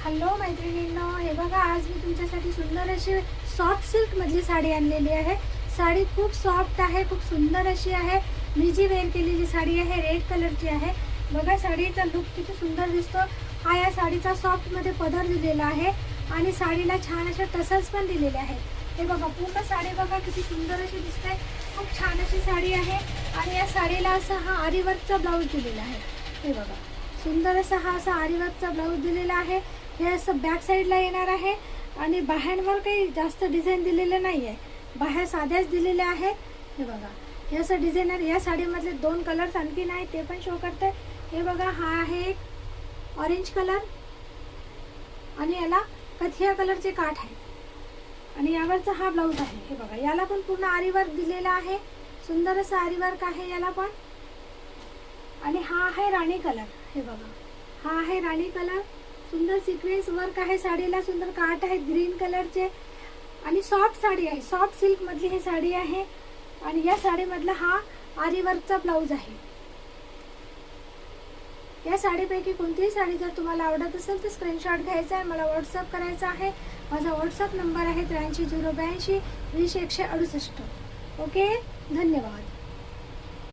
Hello मैत्रिणींनो, हे बघा आज मी तुमच्यासाठी सुंदर अशी सॉफ्ट सिल्क मधली साडी आणलेली आहे। साडी खूप सॉफ्ट आहे, खूप सुंदर अशी आहे। मी जी वेअर केलेली साडी आहे रेड कलरची आहे। बघा साडीचा लुक किती सुंदर दिसतो। हा या साडीचा सॉफ्ट मध्ये पदर दिलेला आहे आणि साडीला छान असे टसल्स पण दिलेले आहेत। हे बघा पूर्ण साडी बघा किती सुंदर अशी दिसते। खूप छान अशी साडी आहे आणि या साडीला असा हा आरी वर्कचा ब्लाउज दिलेला आहे। हे बघा सुंदर असा हा असा आरी वर्कचा ब्लाउज दिलेला आहे। हे असं बॅक साईडला येणार आहे आणि बाह्यांवर काही जास्त डिझाईन दिलेलं नाही आहे, बाह्या साध्याच दिलेल्या आहेत। हे बघा हे असं डिझायनर या साडीमधले दोन कलर्स आणखीन आहेत ते पण शो करते। हे बघा हा आहे एक ऑरेंज कलर आणि याला कथिया कलरचे काठ आहे आणि यावरचा हा ब्लाउज आहे। हे बघा याला पण पूर्ण आरी वर्क दिलेला आहे, सुंदर असं आरी वर्क आहे याला पण। आणि हा आहे राणी कलर। हे बघा हा आहे राणी कलर, सुंदर सिक्वेन्स वर्क आहे साडीला, सुंदर काठ आहे ग्रीन कलरचे आणि सॉफ्ट साडी आहे, सॉफ्ट सिल्क मधली ही साडी आहे आणि या साडीमधला हा आरी वर्कचा ब्लाउज आहे। या साडीपैकी कोणतीही साडी जर तुम्हाला आवडत असेल तर स्क्रीनशॉट घ्यायचा आहे, मला व्हॉट्सअप करायचा आहे। माझा व्हॉट्सअप नंबर आहे 83 082 20 168। ओके, धन्यवाद।